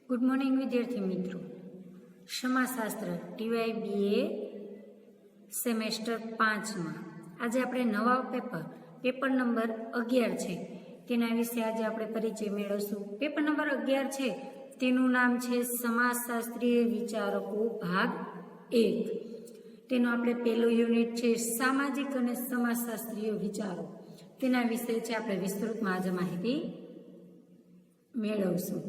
Good morning વિદ્યાર્થી મિત્રો. સમાજશાસ્ત્ર ટીવાય BA semester 5માં આજે આપણે નવા પેપર નંબર 11 છે તેના વિશે આજે આપણે પરિચય મેળવશું. પેપર નંબર 11 છે તેનું નામ છે સમાજશાસ્ત્રીય વિચારકો ભાગ 1. તેનો આપણે પહેલું યુનિટ છે સામાજિક અને સમાજશાસ્ત્રીય વિચારો. તેના વિશે છે આપણે વિસ્તૃતમાં આજે માહિતી મેળવશું.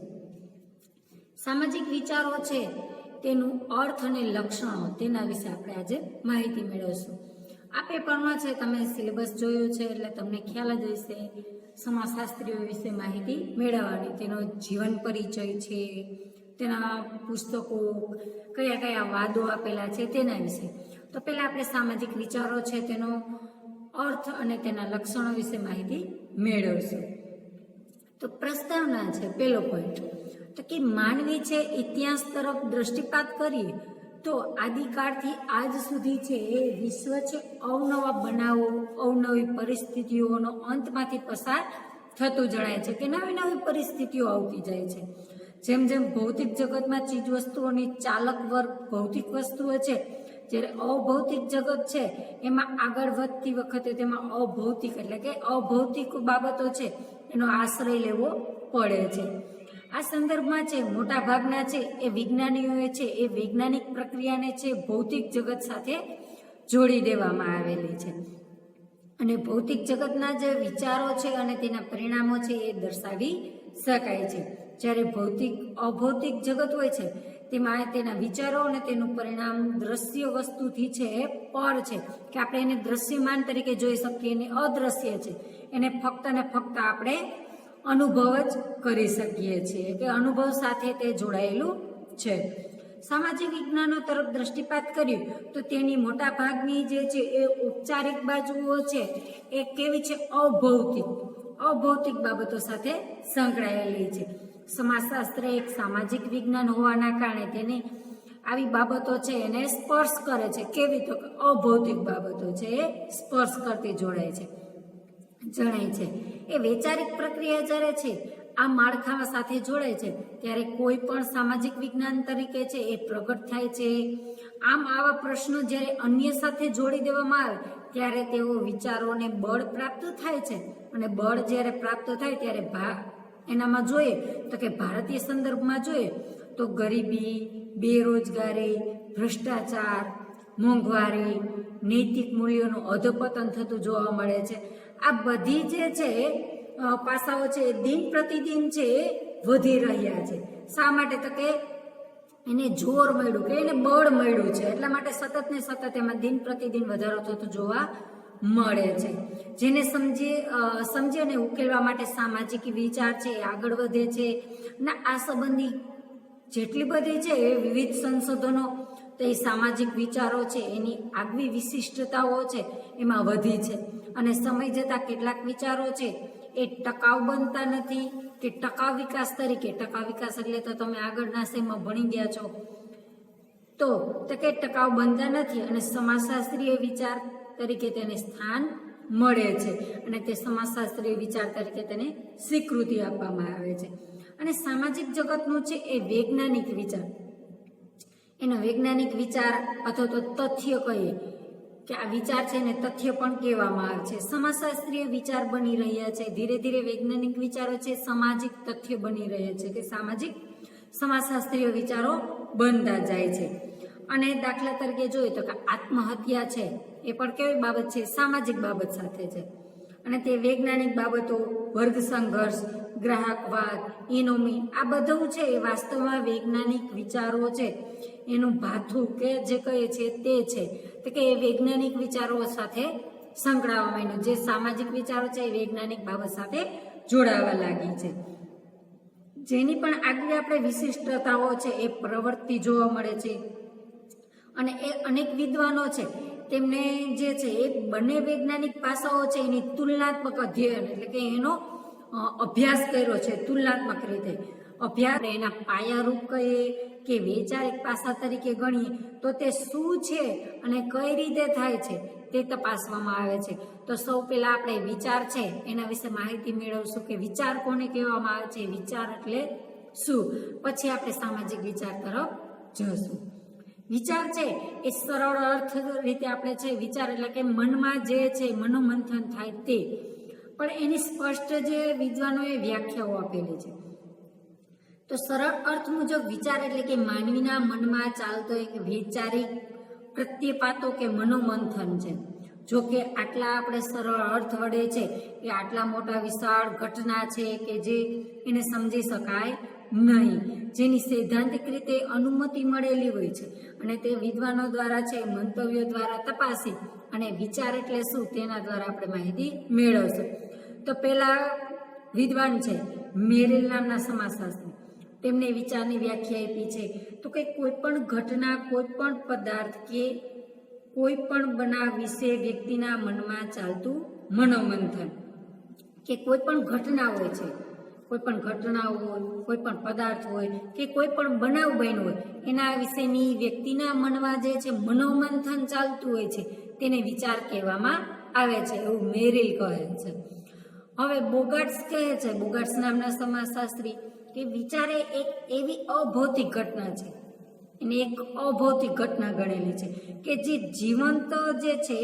સામાજિક વિચારો છે તેનું અર્થ અને લક્ષણો તેના વિશે આપણે આજે માહિતી મેળવશું. આ પેપરમાં છે તમે સિલેબસ જોયો છે એટલે તમને ખ્યાલ જ હશે સમાજશાસ્ત્રીઓ વિશે માહિતી મેળવવાની. તેનો જીવન પરિચય છે, તેના પુસ્તકો, કયા કયા વાદો આપેલા છે તેના વિશે. તો પહેલા આપણે સામાજિક વિચારો છે તેનો અર્થ અને તેના લક્ષણો વિશે માહિતી મેળવશું. તો પ્રસ્તાવના છે પહેલો પોઈન્ટ, તો કે માનવી છે ઇતિહાસ તરફ દ્રષ્ટિપાત કરીએ તો આદિકાળથી આજ સુધી છે એ વિશ્વ છે અવનવા બનાવો, અવનવી પરિસ્થિતિઓનો અંતમાંથી પસાર થતું જણાય છે કે નવી નવી પરિસ્થિતિઓ આવતી જાય છે. જેમ જેમ ભૌતિક જગતમાં ચીજ વસ્તુઓની ચાલક વર્ગ ભૌતિક વસ્તુઓ છે, જ્યારે અભૌતિક જગત છે એમાં આગળ વધતી વખતે તેમાં અભૌતિક એટલે કે અભૌતિક બાબતો છે એનો આશ્રય લેવો પડે છે. આ સંદર્ભમાં છે મોટા ભાગના છે એ વિજ્ઞાનીઓએ છે એ વૈજ્ઞાનિક પ્રક્રિયાને છે ભૌતિક જગત સાથે જોડી દેવામાં આવેલી છે અને ભૌતિક જગતના જે વિચારો છે અને તેના પરિણામો છે એ દર્શાવી શકાય છે. જ્યારે અભૌતિક જગત હોય છે તેમાં તેના વિચારો અને તેનું પરિણામ દ્રશ્ય વસ્તુથી છે એ પર છે કે આપણે એને દ્રશ્યમાન તરીકે જોઈ શકીએ, એને અદ્રશ્ય છે, એને ફક્ત ને ફક્ત આપણે અનુભવ જ કરી શકીએ છીએ કે અનુભવ સાથે તે જોડાયેલું છે. સામાજિક વિજ્ઞાનો તરફ દ્રષ્ટિપાત કર્યું તો તેની મોટા ભાગની જે છે એ ઔપચારિક બાજુઓ છે એ કેવી છે અભૌતિક બાબતો સાથે સંકળાયેલી છે. સમાજશાસ્ત્ર એક સામાજિક વિજ્ઞાન હોવાના કારણે તેને આવી બાબતો છે એને સ્પર્શ કરે છે. કેવી તો અભૌતિક બાબતો છે એ સ્પર્શ કરતી જણાય છે. એ વૈચારિક પ્રક્રિયા જ્યારે છે આ માળખા સાથે જોડાય છે ત્યારે કોઈ પણ સામાજિક વિજ્ઞાન તરીકે છે એ પ્રગટ થાય છે. આમ આવા પ્રશ્નો જ્યારે અન્ય સાથે જોડી દેવામાં આવે ત્યારે તેઓ વિચારોને બળ પ્રાપ્ત થાય છે અને બળ જ્યારે પ્રાપ્ત થાય ત્યારે એનામાં જોઈએ તો કે ભારતીય સંદર્ભમાં જોઈએ તો ગરીબી, બેરોજગારી, ભ્રષ્ટાચાર, મોંઘવારી, નૈતિક મૂલ્યોનું અધપતન થતું જોવા મળે છે. આ બધી જે છે પાસાઓ છે દિન પ્રતિદિન છે વધી રહ્યા છે. શા માટે તો કે એને જોર મળ્યું કે એને બળ મળ્યું છે એટલા માટે સતત ને સતત એમાં દિન પ્રતિદિન વધારો થતો જોવા મળે છે. જેને સમજી અને ઉકેલવા માટે સામાજિક વિચાર છે એ આગળ વધે છે અને આ સંબંધી જેટલી બધી છે એ વિવિધ સંશોધનો તો એ સામાજિક વિચારો છે એની આગવી વિશિષ્ટતાઓ છે એમાં વધી છે અને સમય જતાં કેટલાક વિચારો છે એ ટકાઉ બનતા નથી કે ટકાઉ વિકાસ તરીકે, ટકાઉ વિકાસ એટલે તો તમે આગળના સેમમાં ભણી ગયા છો તો કે ટકાઉ બનતા નથી અને સમાજશાસ્ત્રીય વિચાર તરીકે તેને સ્થાન મળે છે અને તે સમાજશાસ્ત્રીય વિચાર તરીકે તેને સ્વીકૃતિ આપવામાં આવે છે. અને સામાજિક જગતનું છે એ વૈજ્ઞાનિક વિચાર, એનો વૈજ્ઞાનિક વિચાર અથવા તો તથ્ય કહીએ કે આ વિચાર છે એને તથ્ય પણ કહેવામાં આવે છે. સમાજશાસ્ત્રીય વિચાર બની રહ્યા છે, ધીરે ધીરે વૈજ્ઞાનિક વિચારો છે સામાજિક તથ્ય બની રહ્યા છે કે સમાજશાસ્ત્રીય વિચારો બનતા જાય છે. અને દાખલા તરીકે જોઈએ તો કે આત્મહત્યા છે એ પણ કેવી બાબત છે? સામાજિક બાબત સાથે છે અને તે વૈજ્ઞાનિક બાબતો, વર્ગ સંઘર્ષ, ગ્રાહકવાદ, ઇનોમી આ બધું છે એ વાસ્તવમાં વૈજ્ઞાનિક વિચારો છે એનું ભાથું કે જે કહે છે તે છે તો કે એ વૈજ્ઞાનિક વિચારો સાથે સંકળાવા માંડ્યું. જે સામાજિક વિચારો છે એ વૈજ્ઞાનિક બાબત સાથે જોડાવા લાગી છે. જેની પણ આગળ આપણે વિશિષ્ટતાઓ છે એ પ્રવૃત્તિ જોવા મળે છે અને એ અનેક વિદ્વાનો છે તેમને જે છે એ બંને વૈજ્ઞાનિક પાસાઓ છે એની તુલનાત્મક અધ્યયન એટલે કે એનો અભ્યાસ કર્યો છે. તુલનાત્મક રીતે અભ્યાસ એના પાયારૂપ કહીએ કે વૈચારિક પાસા તરીકે ગણીએ તો તે શું છે અને કઈ રીતે થાય છે તે તપાસવામાં આવે છે. તો સૌ પહેલા આપણે વિચાર છે એના વિશે માહિતી મેળવશું કે વિચાર કોને કહેવામાં આવે છે, વિચાર એટલે શું? પછી આપણે સામાજિક વિચાર તરફ જશું. વિચાર છે એ સરળ અર્થ રીતે આપણે છે વિચાર એટલે કે મનમાં જે છે મનોમંથન થાય તે, પણ એની સ્પષ્ટ જે વિદ્વાનોએ વ્યાખ્યાઓ આપેલી છે. તો સરળ અર્થ મુજબ વિચાર એટલે કે માનવીના મનમાં ચાલતો એક વૈચારિક પ્રત્યેપાતો કે મનોમંથન છે. જો કે આટલા આપણે સરળ અર્થ વડે છે એ આટલા મોટા વિશાળ ઘટના છે કે જે એને સમજી શકાય નહીં, જેની સૈદ્ધાંતિક રીતે અનુમતિ મળેલી હોય છે અને તે વિદ્વાનો દ્વારા છે મંતવ્યો દ્વારા તપાસી અને વિચાર એટલે શું તેના દ્વારા આપણે માહિતી મેળવશું. તો પેલા વિદ્વાન છે મેરિલ નામના સમાજશાસ્ત્રી, તેમણે વિચારની વ્યાખ્યા આપી છે તો કે કોઈ પણ ઘટના, કોઈ પણ પદાર્થ કે કોઈ પણ બનાવ વિશે વ્યક્તિના મનમાં ચાલતું મનોમંથન, કે કોઈ પણ ઘટના હોય છે, કોઈ પણ ઘટના હોય, કોઈ પણ પદાર્થ હોય કે કોઈ પણ બનાવ બન્યો હોય એના વિશેની વ્યક્તિના મનમાં જે છે મનોમંથન ચાલતું હોય છે તેને વિચાર કહેવામાં આવે છે, એવું મેરિલ કહે છે. હવે બોગાટ્સ કહે છે, બોગાટ્સ નામના સમાજશાસ્ત્રી, કે વિચાર એ એક એવી અભૌતિક ઘટના છે, એને એક અભૌતિક ઘટના ગણેલી છે કે જે જીવંત જે છે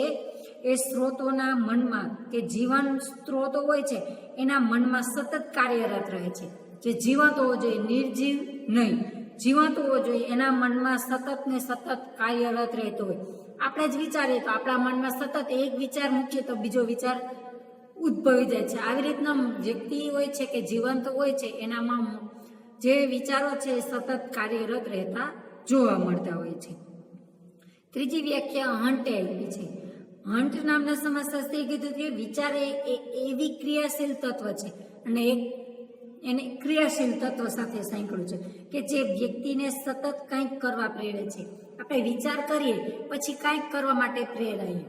એ સ્ત્રોતોના મનમાં, કે જીવન સ્ત્રોતો હોય છે એના મનમાં સતત કાર્યરત રહે છે. જે જીવંત હોવો જોઈએ, નિર્જીવ નહીં, જીવંત હોવો જોઈએ, એના મનમાં સતત ને સતત કાર્યરત રહેતો હોય. આપણે જ વિચારીએ તો આપણા મનમાં સતત એક વિચાર મૂકીએ તો બીજો વિચાર ઉદ્ભવી જાય છે. આવી રીતના વ્યક્તિ હોય છે કે જીવંત હોય છે એનામાં જે વિચારો છે સતત કાર્યરત રહેતા જોવા મળતા હોય છે. ત્રીજી વ્યાખ્યા હન્ટે આપી છે. હન્ટ નામના સમાજશાસ્ત્રીએ કીધું કે વિચાર એ એવી ક્રિયાશીલ તત્વ છે અને એને ક્રિયાશીલ તત્વ સાથે સાંકળ્યું છે કે જે વ્યક્તિને સતત કંઈક કરવા પ્રેરે છે. આપણે વિચાર કરીએ પછી કંઈક કરવા માટે પ્રેરાઈએ.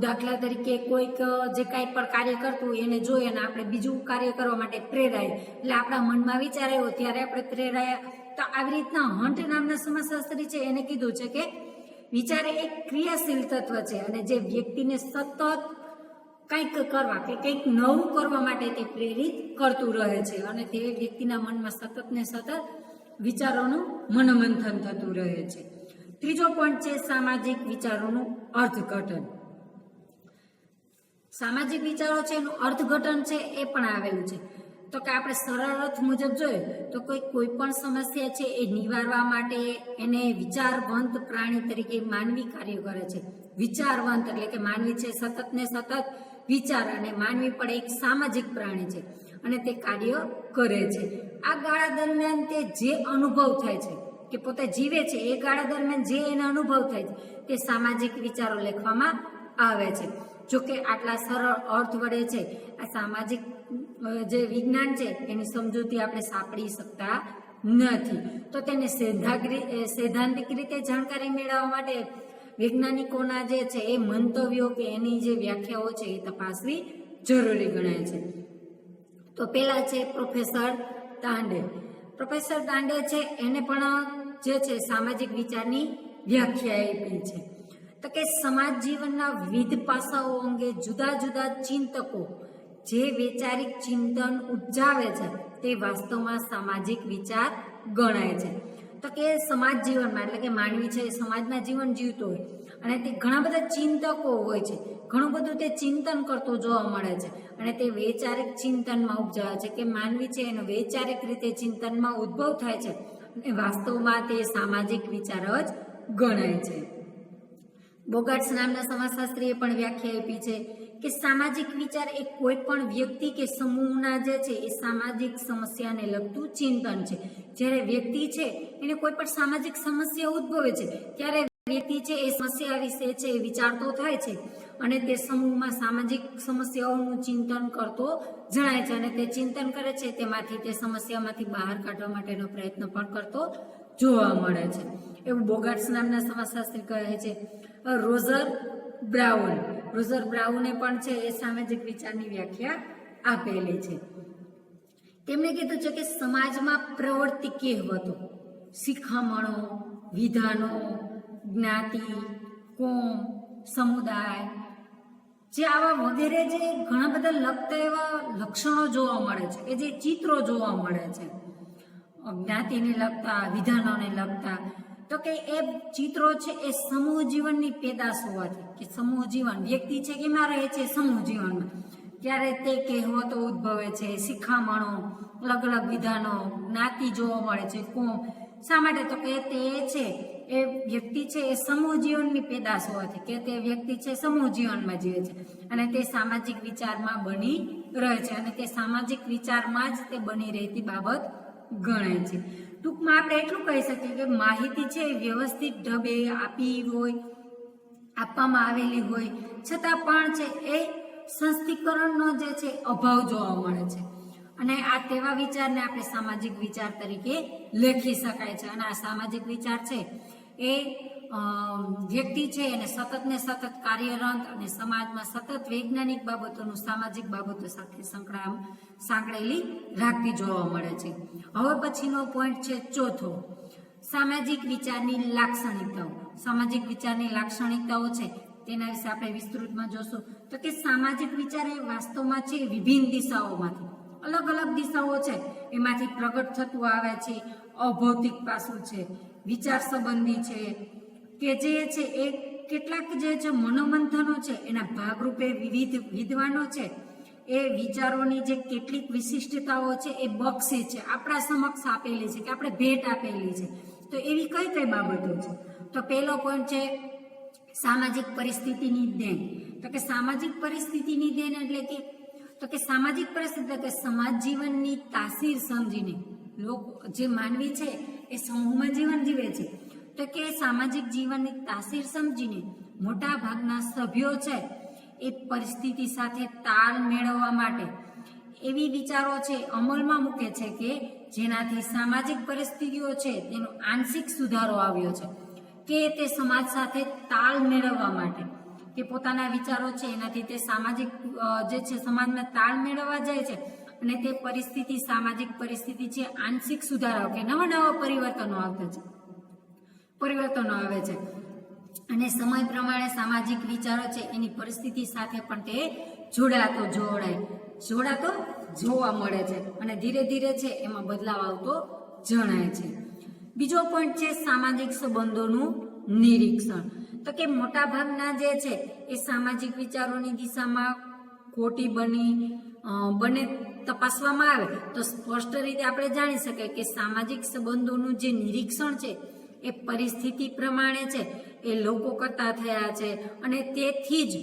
દાખલા તરીકે કોઈક જે કાંઈ પણ કાર્ય કરતું હોય એને જોઈએ અને આપણે બીજું કાર્ય કરવા માટે પ્રેરાય, એટલે આપણા મનમાં વિચાર આવ્યો ત્યારે આપણે પ્રેરાયા. તો આવી રીતના હન્ટ નામના સમાજશાસ્ત્રી છે એને કીધું છે કે વિચાર એક ક્રિયાશીલ તત્વ છે અને જે વ્યક્તિને સતત કંઈક કરવા કે કંઈક નવું કરવા માટે તે પ્રેરિત કરતું રહે છે અને તે વ્યક્તિના મનમાં સતત ને સતત વિચારોનું મનોમંથન થતું રહે છે. ત્રીજો પોઈન્ટ છે સામાજિક વિચારોનું અર્થઘટન. સામાજિક વિચારો છે એનું અર્થઘટન છે એ પણ આવેલું છે. તો કે આપણે સરળ અર્થ મુજબ જોઈએ તો કોઈ પણ સમસ્યા છે એ નિવારવા માટે એને વિચારવંત પ્રાણી તરીકે માનવી કાર્ય કરે છે. વિચારવંત એટલે કે માનવી છે સતત ને સતત વિચાર, અને માનવી પણ એક સામાજિક પ્રાણી છે અને તે કાર્ય કરે છે. આ ગાળા દરમિયાન તે જે અનુભવ થાય છે કે પોતે જીવે છે એ ગાળા દરમિયાન જે એને અનુભવ થાય છે તે સામાજિક વિચારો લખવામાં આવે છે. જોકે આટલા સરળ અર્થ વડે છે આ સામાજિક જે વિજ્ઞાન છે એની સમજૂતી આપણે સાંપડી શકતા નથી. તો તેને સૈદ્ધાંતિક રીતે જાણકારી મેળવવા માટે વૈજ્ઞાનિકોના જે છે એ મંતવ્યો કે એની જે વ્યાખ્યાઓ છે એ તપાસવી જરૂરી ગણાય છે. તો પહેલા છે પ્રોફેસર દાંડે. પ્રોફેસર દાંડે છે એને પણ જે છે સામાજિક વિચારની વ્યાખ્યા આપી છે. તો કે સમાજ જીવનના વિવિધ પાસાઓ અંગે જુદા જુદા ચિંતકો જે વૈચારિક ચિંતન ઉપજાવે છે તે વાસ્તવમાં સામાજિક વિચાર ગણાય છે. તો કે સમાજ જીવનમાં એટલે કે માનવી છે સમાજમાં જીવન જીવતો હોય અને તે ઘણા બધા ચિંતકો હોય છે, ઘણું બધું તે ચિંતન કરતો જોવા મળે છે અને તે વૈચારિક ચિંતનમાં ઉપજાવે છે કે માનવી છે એનો વૈચારિક રીતે ચિંતનમાં ઉદ્ભવ થાય છે અને વાસ્તવમાં તે સામાજિક વિચાર જ ગણાય છે. બોગાટ્સ નામના સમાજશાસ્ત્રીએ પણ વ્યાખ્યા આપી છે કે સામાજિક વિચાર એ કોઈ પણ વ્યક્તિ કે સમૂહના જે છે એ સામાજિક સમસ્યાને લગતું ચિંતન છે. જ્યારે વ્યક્તિ છે એને કોઈ પણ સામાજિક સમસ્યા ઉદ્ભવે છે ત્યારે વ્યક્તિ છે એ સમસ્યા વિશે છે એ વિચારતો થાય છે અને તે સમૂહમાં સામાજિક સમસ્યાઓનું ચિંતન કરતો જણાય છે અને તે ચિંતન કરે છે તેમાંથી તે સમસ્યામાંથી બહાર કાઢવા માટેનો પ્રયત્ન પણ કરતો જોવા મળે છે, એવું બોગાટ્સ નામના સમાજશાસ્ત્રી કહે છે. રોઝર બ્રાઉને પણ છે એ સામાજિક વિચારની વ્યાખ્યા આપેલી છે. તેમણે કીધું છે કે સમાજમાં પ્રવૃત્તિ કહેવતો, શિખામણો, વિધાનો, જ્ઞાતિ, કોમ, સમુદાય જે આવા વગેરે જે ઘણા બધા લગતા એવા લક્ષણો જોવા મળે છે કે જે ચિત્રો જોવા મળે છે જ્ઞાતિને લગતા, વિધાનોને લગતા, તો કે એ ચિત્રો છે એ સમૂહ જીવનની પેદાશ હોવાથી, કે સમૂહ જીવન વ્યક્તિ છે એમાં રહે છે સમૂહ જીવનમાં, ત્યારે તે કહેવતો ઉદ્ભવે છે, શિખામણો, અલગ અલગ વિધાનો, જ્ઞાતિ જોવા મળે છે, કોમ. શા માટે? તો કે તે છે એ વ્યક્તિ છે એ સમૂહ જીવનની પેદાશ હોવાથી, કે તે વ્યક્તિ છે સમૂહ જીવનમાં જીવે છે અને તે સામાજિક વિચારમાં બની રહે છે અને તે સામાજિક વિચારમાં જ તે બની રહેતી બાબત ગણાય છે. ટૂંકમાં આપણે એટલું કહી શકીએ કે માહિતી છે એ વ્યવસ્થિત ઢબે આપવામાં આવેલી હોય છતાં પણ છે એ સંસ્થીકરણનો જે છે અભાવ જોવા મળે છે અને આ તેવા વિચારને આપણે સામાજિક વિચાર તરીકે લેખી શકાય છે. અને આ સામાજિક વિચાર છે એ વ્યક્તિ છે એને સતત ને સતત કાર્યરત અને સમાજમાં સતત વૈજ્ઞાનિક બાબતોનું સામાજિક બાબતો સાથે સાંકળેલી રાખતી જોવા મળે છે. હવે પછીનો પોઈન્ટ છે ચોથો, સામાજિક વિચારની લાક્ષણિકતાઓ. સામાજિક વિચારની લાક્ષણિકતાઓ છે તેના વિશે આપણે વિસ્તૃતમાં જોશું. તો કે સામાજિક વિચાર એ વાસ્તવમાં છે વિભિન્ન દિશાઓમાંથી, અલગ અલગ દિશાઓ છે એમાંથી પ્રગટ થતું આવે છે. અભૌતિક પાસું છે, વિચાર સંબંધી છે, કે જે છે એ કેટલાક જે છે મનોમંથનો છે એના ભાગરૂપે વિવિધ વિદ્વાનો છે એ વિચારોની જે કેટલીક વિશિષ્ટતાઓ છે એ બક્ષી છે, આપણા સમક્ષ આપેલી છે, કે આપણે ભેટ આપેલી છે. તો એવી કઈ કઈ બાબતો છે? તો પહેલો પોઈન્ટ છે સામાજિક પરિસ્થિતિની દેન. તો કે સામાજિક પરિસ્થિતિની દેન એટલે કે સામાજિક પરિસ્થિતિ કે સમાજ જીવનની તાસીર સમજીને લોકો જે માનવી છે એ સમૂહમાં જીવન જીવે છે, તો કે સામાજિક જીવનની તાસીર સમજીને મોટા ભાગના સભ્યો છે એ પરિસ્થિતિ સાથે તાલ મેળવવા માટે એવી વિચારો છે અમલમાં મૂકે છે કે જેનાથી સામાજિક પરિસ્થિતિઓ છે તેનો આંશિક સુધારો આવ્યો છે, કે તે સમાજ સાથે તાલ મેળવવા માટે કે પોતાના વિચારો છે એનાથી તે સામાજિક જે છે સમાજમાં તાલ મેળવવા જાય છે અને તે પરિસ્થિતિ સામાજિક પરિસ્થિતિ છે આંશિક સુધારો કે નવા નવા પરિવર્તનો આવે છે અને સમય પ્રમાણે સામાજિક વિચારો છે એની પરિસ્થિતિ સાથે પણ તે જોડાતો જોવા મળે છે અને ધીરે ધીરે છે એમાં બદલાવ આવતો જણાય છે. બીજો પોઈન્ટ છે સામાજિક સંબંધોનું નિરીક્ષણ. તો કે મોટા ભાગના જે છે એ સામાજિક વિચારોની દિશામાં ખોટી બને તપાસવામાં આવે તો સ્પષ્ટ રીતે આપણે જાણી શકીએ કે સામાજિક સંબંધોનું જે નિરીક્ષણ છે એ પરિસ્થિતિ પ્રમાણે છે એ લોકો કરતા થયા છે અને તેથી જ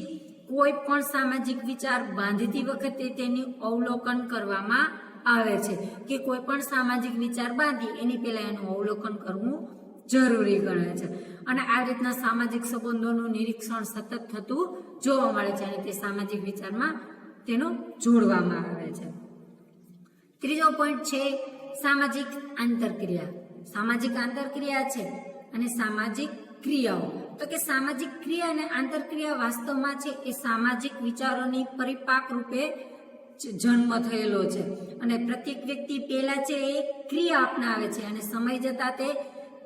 કોઈ પણ સામાજિક વિચાર બાંધતી વખતે તેનું અવલોકન કરવામાં આવે છે, કે કોઈ પણ સામાજિક વિચાર બાંધી એની પહેલા એનું અવલોકન કરવું જરૂરી ગણાય છે અને આ રીતના સામાજિક સંબંધોનું નિરીક્ષણ સતત થતું જોવા મળે છે અને તે સામાજિક વિચારમાં તેનો જોડવામાં આવે છે. ત્રીજો પોઈન્ટ છે સામાજિક આંતરક્રિયા. સામાજિક આંતરક્રિયા છે અને સામાજિક ક્રિયાઓ. તો કે સામાજિક ક્રિયા અને આંતરક્રિયા વાસ્તવમાં છે એ સામાજિક વિચારોની પરિપાક રૂપે જન્મ થયેલો છે અને પ્રત્યેક વ્યક્તિ પહેલા છે એ ક્રિયા અપનાવે છે અને સમય જતા તે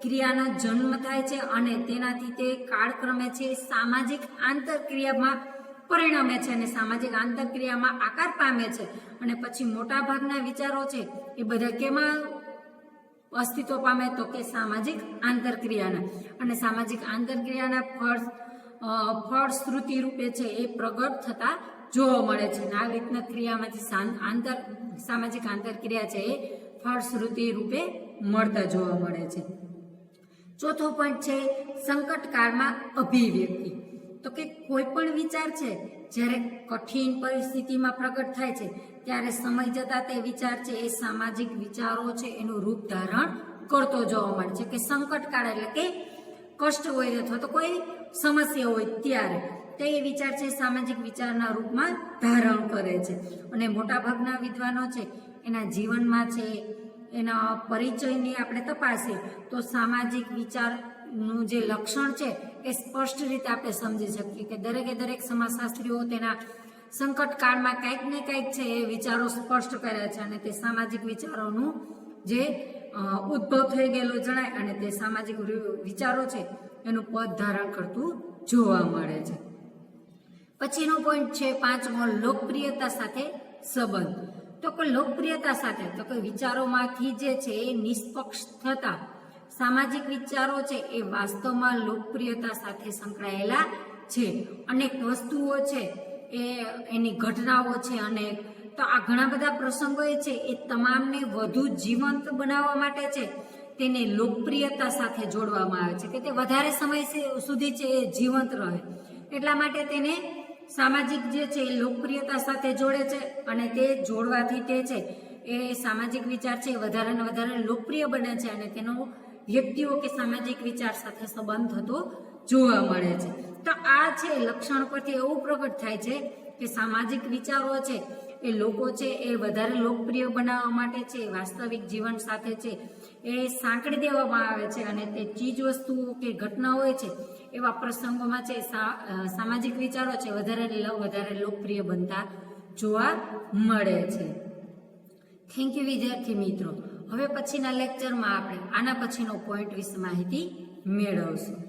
ક્રિયાનો જન્મ થાય છે અને તેનાથી તે કાળક્રમે છે સામાજિક આંતરક્રિયામાં પરિણમે છે અને સામાજિક આંતરક્રિયામાં આકાર પામે છે અને પછી મોટા ભાગના વિચારો છે એ બધા કેમાં અસ્તિત્વ પામે? તો કે સામાજિક આંતરક્રિયાના, અને સામાજિક આંતરક્રિયાના ફળશ્રુતિ રૂપે છે એ પ્રગટ થતા જોવા મળે છે અને આ રીતના ક્રિયામાંથી સામાજિક આંતરક્રિયા છે એ ફળશ્રુતિ રૂપે મળતા જોવા મળે છે. ચોથો પોઈન્ટ છે સંકટકાળમાં અભિવ્યક્તિ. તો કે કોઈ પણ વિચાર છે જ્યારે કઠિન પરિસ્થિતિમાં પ્રગટ થાય છે ત્યારે સમય જતા તે વિચાર છે એ સામાજિક વિચારો છે એનું રૂપ ધારણ કરતો જોવા મળે છે, કે સંકટકાળ એટલે કે કષ્ટ હોય અથવા તો કોઈ સમસ્યા હોય ત્યારે તે વિચાર છે સામાજિક વિચારના રૂપમાં ધારણ કરે છે અને મોટાભાગના વિદ્વાનો છે એના જીવનમાં છે એના પરિચયની આપણે તપાસીએ તો સામાજિક વિચારનું જે લક્ષણ છે એ સ્પષ્ટ રીતે આપણે સમજી શકીએ કે દરેક સમાજશાસ્ત્રીઓ તેના સંકટકાળમાં કંઈક ને કંઈક છે એ વિચારો સ્પષ્ટ કર્યા છે અને તે સામાજિક વિચારોનું જે ઉદ્ભવ થઈ ગયેલો જણાય અને તે સામાજિક વિચારો છે એનું પદ ધારણ કરતું જોવા મળે છે. પછીનો પોઈન્ટ છે પાંચમો લોકપ્રિયતા સાથે સંબંધ. તો કે લોકપ્રિયતા સાથે, તો કે વિચારોમાંથી જે છે એ નિષ્પક્ષ થતા સામાજિક વિચારો છે એ વાસ્તવમાં લોકપ્રિયતા સાથે સંકળાયેલા છે. અનેક વસ્તુઓ છે એ એની ઘટનાઓ છે અનેક, તો આ ઘણા બધા પ્રસંગો છે એ તમામને વધુ જીવંત બનાવવા માટે છે તેને લોકપ્રિયતા સાથે જોડવામાં આવે છે કે તે વધારે સમય સુધી છે એ જીવંત રહે. એટલા માટે તેને સામાજિક જે છે એ લોકપ્રિયતા સાથે જોડે છે અને તે જોડવાથી તે છે એ સામાજિક વિચાર છે એ વધારે ને વધારે લોકપ્રિય બને છે અને તેનો વ્યક્તિઓ કે સામાજિક વિચાર સાથે સંબંધ થતો જોવા મળે છે. તો આ છે લક્ષણ પરથી એવું પ્રગટ થાય છે કે સામાજિક વિચારો છે એ લોકો છે એ વધારે લોકપ્રિય બનાવવા માટે છે વાસ્તવિક જીવન સાથે છે એ સાંકળી દેવામાં આવે છે અને તે ચીજ વસ્તુઓ કે ઘટના હોય છે એવા પ્રસંગોમાં છે સામાજિક વિચારો છે વધારે લોકપ્રિય બનતા જોવા મળે છે. થેન્ક યુ વિદ્યાર્થી મિત્રો. હવે પછીના લેક્ચરમાં આપણે આના પછીનો પોઈન્ટ વિશે માહિતી મેળવશું.